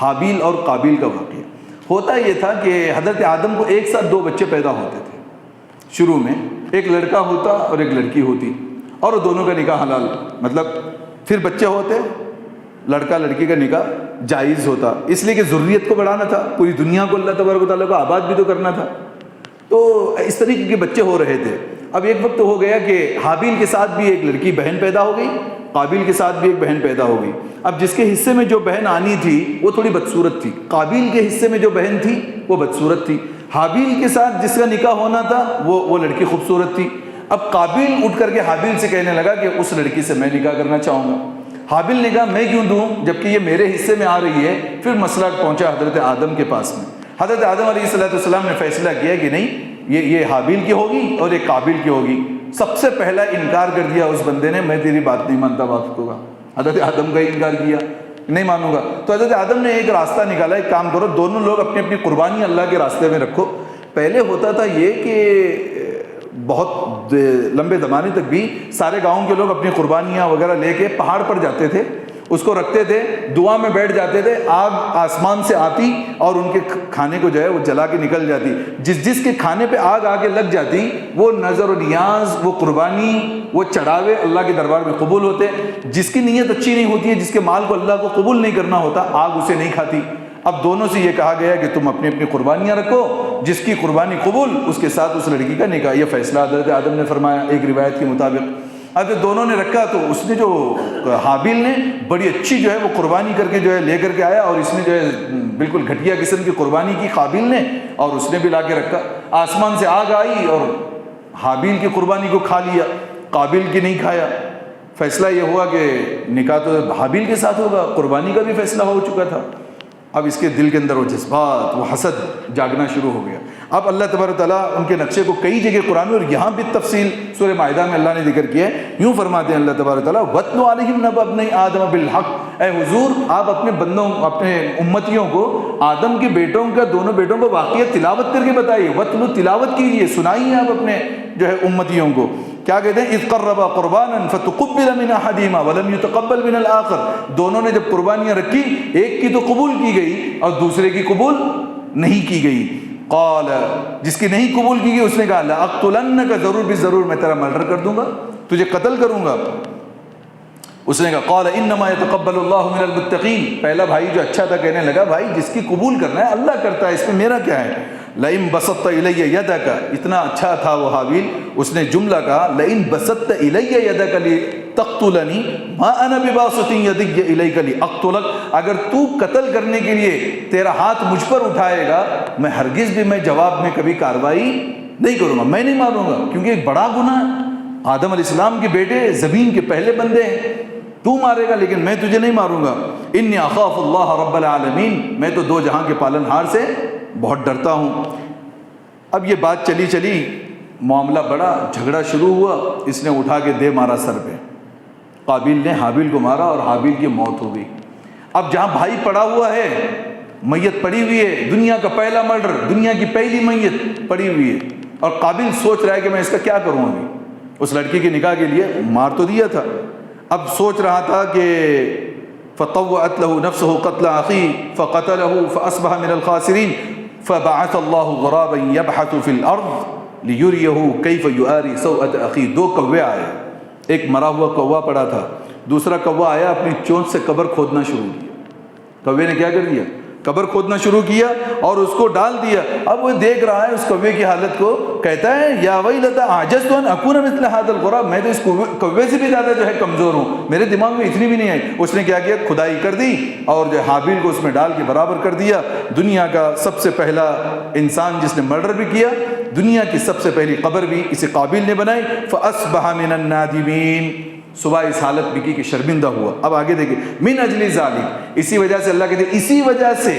حابیل اور قابیل کا واقعہ۔ ہوتا یہ تھا کہ حضرت آدم کو ایک ساتھ 2 بچے پیدا ہوتے تھے شروع میں، ایک لڑکا ہوتا اور ایک لڑکی ہوتی، اور دونوں کا نکاح حلال، مطلب پھر بچے ہوتے، لڑکا لڑکی کا نکاح جائز ہوتا، اس لیے کہ ذریت کو بڑھانا تھا، پوری دنیا کو اللہ تبارک و تعالیٰ کو آباد بھی تو کرنا تھا، تو اس طریقے کے بچے ہو رہے تھے۔ اب ایک وقت ہو گیا کہ حابیل کے ساتھ بھی ایک لڑکی بہن پیدا ہو گئی، قابیل کے ساتھ بھی ایک بہن پیدا ہو گئی۔ اب جس کے حصے میں جو بہن آنی تھی وہ تھوڑی بدصورت تھی، قابیل کے حصے میں جو بہن تھی وہ بدصورت تھی، حابیل کے ساتھ جس کا نکاح ہونا تھا وہ لڑکی خوبصورت تھی۔ اب قابیل اٹھ کر کے حابیل سے کہنے لگا کہ اس لڑکی سے میں نکاح کرنا چاہوں گا۔ حابیل نے کہا میں کیوں دوں جبکہ یہ میرے حصے میں آ رہی ہے۔ پھر مسئلہ پہنچا حضرت آدم کے پاس میں، حضرت آدم علیہ السلام نے فیصلہ کیا کہ نہیں، یہ حابیل کی ہوگی اور یہ قابیل کی ہوگی۔ سب سے پہلا انکار کر دیا اس بندے نے، میں تیری بات نہیں مانتا، بات ہوگا۔ حضرت آدم کا انکار کیا، نہیں مانوں گا۔ تو حضرت آدم نے ایک راستہ نکالا، ایک کام کرو، دونوں لوگ اپنی اپنی قربانی اللہ کے راستے میں رکھو۔ پہلے ہوتا تھا یہ کہ بہت لمبے زمانے تک بھی سارے گاؤں کے لوگ اپنی قربانیاں وغیرہ لے کے پہاڑ پر جاتے تھے، اس کو رکھتے تھے, دعا میں بیٹھ جاتے تھے, آگ آسمان سے آتی اور ان کے کھانے کو جو ہے وہ جلا کے نکل جاتی. جس کے کھانے پہ آگ آ کے لگ جاتی وہ نظر و نیاز, وہ قربانی, وہ چڑھاوے اللہ کے دربار میں قبول ہوتے. جس کی نیت اچھی نہیں ہوتی ہے, جس کے مال کو اللہ کو قبول نہیں کرنا ہوتا, آگ اسے نہیں کھاتی. اب دونوں سے یہ کہا گیا کہ تم اپنی اپنی قربانیاں رکھو, جس کی قربانی قبول اس کے ساتھ اس لڑکی کا نکاح. یہ فیصلہ حضرت آدم نے فرمایا ایک روایت کے مطابق. اب دونوں نے رکھا تو اس نے جو حابیل نے بڑی اچھی جو ہے وہ قربانی کر کے جو ہے لے کر کے آیا, اور اس نے جو ہے بالکل گھٹیا قسم کی قربانی کی قابیل نے, اور اس نے بھی لا کے رکھا. آسمان سے آگ آئی اور حابیل کی قربانی کو کھا لیا, قابیل کی نہیں کھایا. فیصلہ یہ ہوا کہ نکاح تو حابیل کے ساتھ ہوگا, قربانی کا بھی فیصلہ ہو چکا تھا. اب اس کے دل کے اندر وہ جذبات, وہ حسد جاگنا شروع ہو گیا. اب اللہ تبارک تعالیٰ ان کے نقشے کو کئی جگہ قرآن میں اور یہاں بھی تفصیل سورہ مائدہ میں اللہ نے ذکر کیا ہے. یوں فرماتے ہیں اللہ تبارک تعالیٰ, وَاتْلُ عَلَيْهِمْ نَبَأَ ابْنَيْ آدَمَ بِالْحَقِّ. اے حضور آپ اپنے بندوں, اپنے امتیوں کو آدم کے بیٹوں کا, دونوں بیٹوں کو واقعہ تلاوت کر کے بتائیے. وَاتْلُ تلاوت کیجیے, سنائیے آپ اپنے جو ہے امتیوں کو. کیا کہتے ہیں, اذ قربا قربانا فتقبل من احدهما ولم يتقبل من الاخر. دونوں نے جب قربانیاں رکھی, ایک کی تو قبول کی گئی اور دوسرے کی قبول نہیں کی گئی. قال, جس کی نہیں قبول کی گئی اس نے کہا لاقتلنک, ضرور بھی ضرور میں تیرا مرڈر کر دوں گا, تجھے قتل کروں گا. اس نے کہا قال انما يتقبل الله من المتقین. پہلا بھائی جو اچھا تھا کہنے لگا بھائی جس کی قبول کرنا ہے اللہ کرتا ہے, اس میں میرا کیا ہے. لئن بسطت الی یدک, اتنا اچھا تھا وہ حابیل, اس نے جملہ کہا لئن بسطت الی یدک لتقتلنی ما انا بباسط یدی الیک لاقتلک. اگر تو قتل کرنے کے لیے تیرا ہاتھ مجھ پر اٹھائے گا, میں ہرگز بھی میں جواب میں کبھی کارروائی نہیں کروں گا, میں نہیں ماروں گا, کیونکہ ایک بڑا گناہ ہے. آدم علیہ السلام کے بیٹے زمین کے پہلے بندے ہیں, تو مارے گا لیکن میں تجھے نہیں ماروں گا. انی اخاف اللہ رب العالمین, میں تو دو جہاں کے پالن ہار سے بہت ڈرتا ہوں. اب یہ بات چلی چلی, معاملہ بڑا, جھگڑا شروع ہوا. اس نے اٹھا کے دے مارا سر پہ, قابیل نے حابیل کو مارا اور حابیل کی موت ہو گئی. اب جہاں بھائی پڑا ہوا ہے, میت پڑی ہوئی ہے, دنیا کا پہلا مرڈر, دنیا کی پہلی میت پڑی ہوئی ہے, اور قابیل سوچ رہا ہے کہ میں اس کا کیا کروں. ابھی اس لڑکی کے نکاح کے لیے مار تو دیا تھا, اب سوچ رہا تھا کہ فطوعت له نفسه قتل اخيه فقتله فاصبح من الخاسرين فبعث الله غرابا يبحث في الارض ليريه كيف يواري سوءة اخيه. دو کوے آئے, ایک مرا ہوا کوا پڑا تھا, دوسرا کوا آیا اپنی چونچ سے قبر کھودنا شروع کیا. کوے نے کیا کر دیا, قبر کھودنا شروع کیا اور اس کو ڈال دیا. اب وہ دیکھ رہا ہے اس کوے کی حالت کو, کہتا ہے یا ویلتا عجزت ان اکون مثل هذا الغراب, میں تو اس کوے سے بھی زیادہ جو ہے کمزور ہوں, میرے دماغ میں اتنی بھی نہیں آئی. اس نے کیا کیا, کھدائی کر دی اور جو حابیل کو اس میں ڈال کے برابر کر دیا. دنیا کا سب سے پہلا انسان جس نے مرڈر بھی کیا, دنیا کی سب سے پہلی قبر بھی اسے قابیل نے بنائی. فاصبح من النادمین, صبح اس حالت بھی کی کہ شرمندہ ہوا. اب آگے دیکھیں, من اجل ذالک, اسی وجہ سے اللہ کہتے ہیں اسی وجہ سے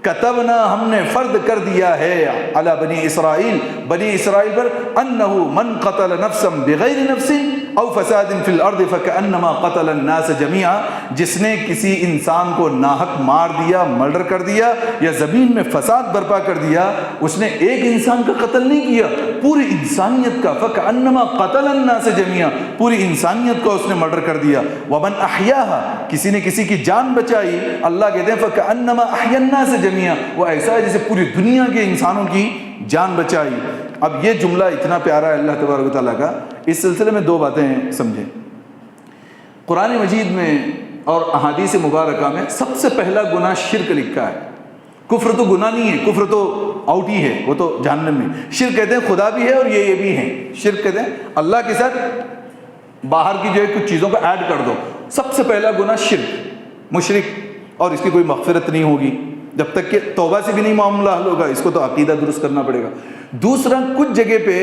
کتبنا, ہم نے فرض کر دیا ہے, علی بنی اسرائیل, بنی اسرائیل پر, انه من قتل نفسا بغیر نفس او فساد فی الارض فکانما قتل الناس جميعا. جس نے کسی انسان کو ناحق مار دیا, مرڈر کر دیا, یا زمین میں فساد برپا کر دیا, اس نے ایک انسان کا قتل نہیں کیا, پوری انسانیت کا. فکانما قتل الناس جميعا, پوری انسانیت کو اس نے مرڈر کر دیا. ومن احیاها, کسی نے کسی کی جان بچائی, اللہ کہتے ہیں فکانما احیا الناس جميعا, وہ ایسا ہے جیسے پوری دنیا کے انسانوں کی جان بچائی. اب یہ جملہ اتنا پیارا ہے اللہ تبارک و تعالیٰ کا. اس سلسلے میں دو باتیں سمجھیں. قرآن مجید میں اور احادیث مبارکہ میں سب سے پہلا گناہ شرک لکھا ہے. کفر تو گناہ نہیں ہے, کفر تو آؤٹ ہی ہے, وہ تو جہنم میں. شرک کہتے ہیں خدا بھی ہے اور یہ بھی ہے. شرک کہتے ہیں اللہ کے ساتھ باہر کی جو ہے کچھ چیزوں کو ایڈ کر دو. سب سے پہلا گناہ شرک, مشرک, اور اس کی کوئی مغفرت نہیں ہوگی جب تک کہ توبہ سے بھی نہیں معاملہ حل ہوگا. اس کو تو عقیدہ درست کرنا پڑے گا. دوسرا, کچھ جگہ پہ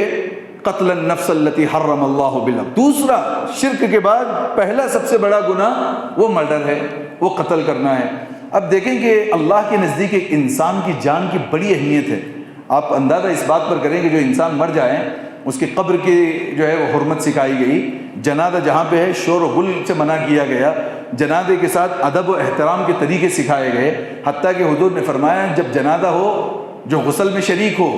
قتل النفس التي حرم اللہ بالحق. دوسرا, شرک کے بعد پہلا سب سے بڑا گناہ وہ مرڈر ہے, وہ قتل کرنا ہے. اب دیکھیں کہ اللہ کے نزدیک ایک انسان کی جان کی بڑی اہمیت ہے. آپ اندازہ اس بات پر کریں کہ جو انسان مر جائے اس کی قبر کی جو ہے وہ حرمت سکھائی گئی. جنازہ جہاں پہ ہے شور و غل سے منع کیا گیا. جنازے کے ساتھ ادب و احترام کے طریقے سکھائے گئے. حتیٰ کہ حضور نے فرمایا جب جنازہ ہو جو غسل میں شریک ہو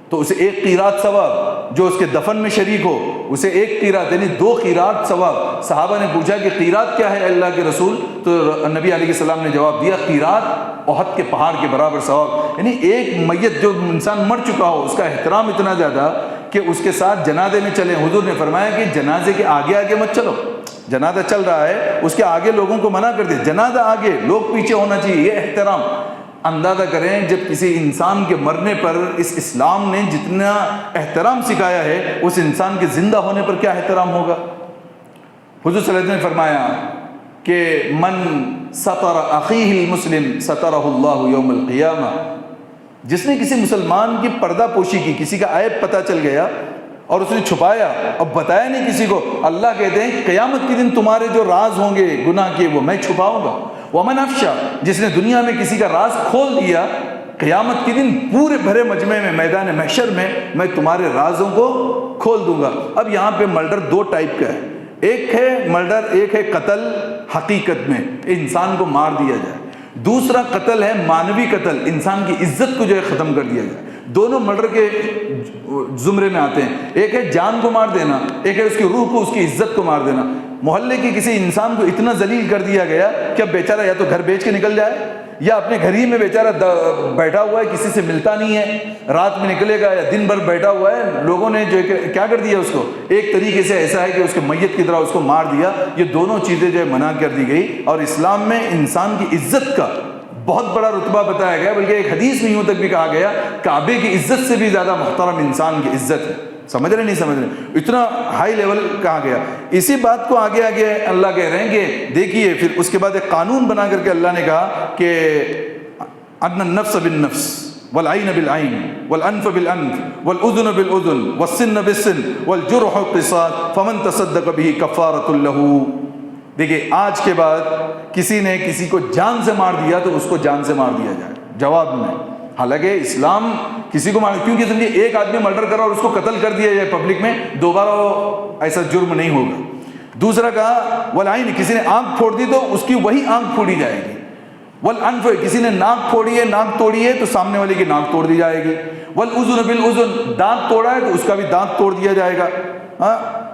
تو اسے 1 قیرات ثواب, جو اس کے دفن میں شریک ہو اسے 1 قیرات یعنی 2 قیرات ثواب۔ صحابہ نے پوچھا کہ قیرات کیا ہے اللہ کے رسول؟ تو نبی علیہ السلام نے جواب دیا قیرات احد کے پہاڑ کے برابر ثواب۔ یعنی ایک میت جو انسان مر چکا ہو اس کا احترام اتنا زیادہ کہ اس کے ساتھ جنازے میں چلیں۔ حضور نے فرمایا کہ جنازے کے آگے آگے مت چلو، جنازہ چل رہا ہے اس کے آگے لوگوں کو منع کر دے، جنازہ آگے لوگ پیچھے ہونا چاہیے، یہ احترام۔ اندازہ کریں جب کسی انسان کے مرنے پر اس اسلام نے جتنا احترام سکھایا ہے اس انسان کے زندہ ہونے پر کیا احترام ہوگا۔ حضور صلی اللہ علیہ وسلم نے فرمایا کہ من ستر اخیہ المسلم سترہ اللہ یوم القیامہ، جس نے کسی مسلمان کی پردہ پوشی کی، کسی کا عیب پتہ چل گیا اور اس نے چھپایا اور بتایا نہیں کسی کو، اللہ کہتے ہیں قیامت کے دن تمہارے جو راز ہوں گے گناہ کے وہ میں چھپاؤں گا۔ ومن افشا، جس نے دنیا میں کسی کا راز کھول دیا، قیامت کے دن پورے بھرے مجمع میں میدان محشر میں تمہارے رازوں کو کھول دوں گا۔ اب یہاں پہ مرڈر 2 ٹائپ کا ہے، ایک ہے مرڈر، ایک ہے قتل حقیقت میں انسان کو مار دیا جائے، دوسرا قتل ہے مانوی قتل، انسان کی عزت کو جو ہے ختم کر دیا جائے۔ دونوں مرڈر کے زمرے میں آتے ہیں، ایک ہے جان کو مار دینا، ایک ہے اس کی روح کو، اس کی عزت کو مار دینا۔ محلے کے کسی انسان کو اتنا ذلیل کر دیا گیا کہ اب بیچارہ یا تو گھر بیچ کے نکل جائے یا اپنے گھر ہی میں بیچارہ بیٹھا ہوا ہے، کسی سے ملتا نہیں ہے، رات میں نکلے گا یا دن بھر بیٹھا ہوا ہے۔ لوگوں نے جو کیا کر دیا اس کو، ایک طریقے سے ایسا ہے کہ اس کے میت کی طرح اس کو مار دیا۔ یہ دونوں چیزیں جو ہے منع کر دی گئی، اور اسلام میں انسان کی عزت کا بہت بڑا رتبہ بتایا گیا، بلکہ ایک حدیث میں یوں تک بھی کہا گیا کعبے کی عزت سے بھی زیادہ محترم انسان کی عزت ہے۔ سمجھ رہے نہیں سمجھ رہے، اتنا ہائی لیول کہا گیا۔ اسی بات کو آگے آگے اللہ کہہ رہے ہیں کہ دیکھیے پھر اس کے بعد ایک قانون بنا کر کے اللہ نے کہا کہ ان النفس بالنفس والعین بالعین والانف بالانف والاذن بالاذن والسن بالسن والجرح قصاص فمن تصدق به کفارۃ له۔ دیکھیے آج کے بعد کسی نے کسی کو جان سے مار دیا تو اس کو جان سے مار دیا جائے جواب میں۔ حالانکہ اسلام کسی کو کیونکہ سمجھے ایک آدمی مرڈر کرا اور اس کو قتل کر دیا جائے پبلک میں، دوبارہ ایسا جرم نہیں ہوگا۔ دوسرا کہا والعین، کسی نے آنکھ پھوڑ دی تو اس کی وہی آنکھ پھوڑی جائے گی۔ والانف، کسی نے ناک پھوڑی ہے، ناک توڑی ہے تو سامنے والے کی ناک توڑ دی جائے گی۔ والاذن بالاذن، دانت توڑا ہے تو اس کا بھی دانت توڑ دیا جائے گا۔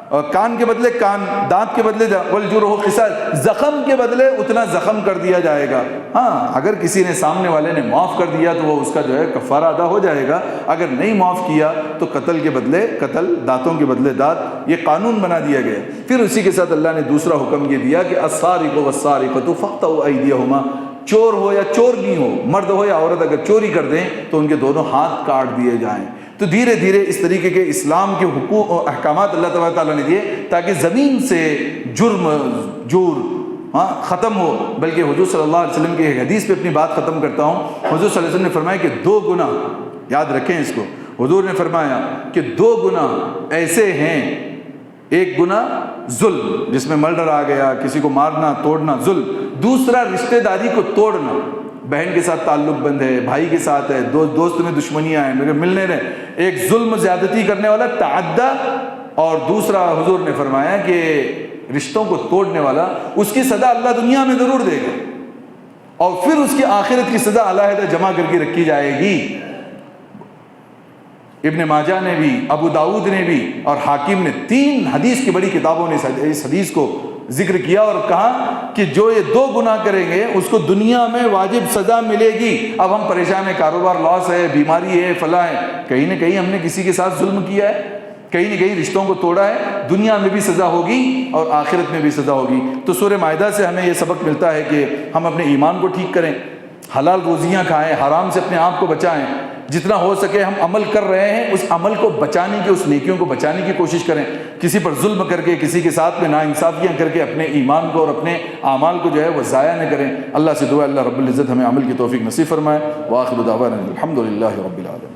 اور کان کے بدلے کان، دانت کے بدلے والجرح قصاص، زخم کے بدلے اتنا زخم کر دیا جائے گا۔ ہاں اگر کسی نے سامنے والے نے معاف کر دیا تو وہ اس کا جو ہے کفارہ ادا ہو جائے گا، اگر نہیں معاف کیا تو قتل کے بدلے قتل، دانتوں کے بدلے دانت، یہ قانون بنا دیا گیا۔ پھر اسی کے ساتھ اللہ نے دوسرا حکم یہ دیا کہ السارق والسارقۃ فاقطعوا ایدیہما، چور ہو یا چور نہیں ہو، مرد ہو یا عورت اگر چوری کر دیں تو ان کے دونوں ہاتھ کاٹ دیے جائیں۔ تو دھیرے دھیرے اس طریقے کے اسلام کے حقوق اور احکامات اللہ تبارک تعالیٰ نے دیے تاکہ زمین سے جرم جور ختم ہو۔ بلکہ حضور صلی اللہ علیہ وسلم کی ایک حدیث پہ اپنی بات ختم کرتا ہوں۔ حضور صلی اللہ علیہ وسلم نے فرمایا کہ 2 گناہ، یاد رکھیں اس کو، حضور نے فرمایا کہ 2 گناہ ایسے ہیں، ایک گناہ ظلم جس میں مرڈر آ گیا، کسی کو مارنا توڑنا ظلم، دوسرا رشتہ داری کو توڑنا، بہن کے ساتھ تعلق بند ہے، بھائی کے ساتھ ہے، دوست میں دشمنیاں ہیں، مگر ملنے رہے، ایک ظلم زیادتی کرنے والا تعدی، اور دوسرا حضور نے فرمایا کہ رشتوں کو توڑنے والا، اس کی سزا اللہ دنیا میں ضرور دے گا اور پھر اس کی آخرت کی سزا علیحدہ جمع کر کے رکھی جائے گی۔ ابن ماجہ نے بھی، ابو داؤد نے بھی اور حاکم نے 3 حدیث کی بڑی کتابوں نے اس حدیث کو ذکر کیا اور کہا کہ جو یہ 2 گناہ کریں گے اس کو دنیا میں واجب سزا ملے گی۔ اب ہم پریشان ہیں، کاروبار لاس ہے، بیماری ہے، فلاں ہے، کہیں نہ کہیں ہم نے کسی کے ساتھ ظلم کیا ہے، کہیں نہ کہیں رشتوں کو توڑا ہے، دنیا میں بھی سزا ہوگی اور آخرت میں بھی سزا ہوگی۔ تو سورہ مائدہ سے ہمیں یہ سبق ملتا ہے کہ ہم اپنے ایمان کو ٹھیک کریں، حلال روزیاں کھائیں، حرام سے اپنے آپ کو بچائیں، جتنا ہو سکے ہم عمل کر رہے ہیں اس عمل کو بچانے کی، اس نیکیوں کو بچانے کی کوشش کریں، کسی پر ظلم کر کے، کسی کے ساتھ میں ناانصافیاں کر کے اپنے ایمان کو اور اپنے اعمال کو جو ہے وہ ضائع نہ کریں۔ اللہ سے دعا اللہ رب العزت ہمیں عمل کی توفیق نصیب فرمائے۔ وآخر دعوانا الحمد للہ رب العالمین۔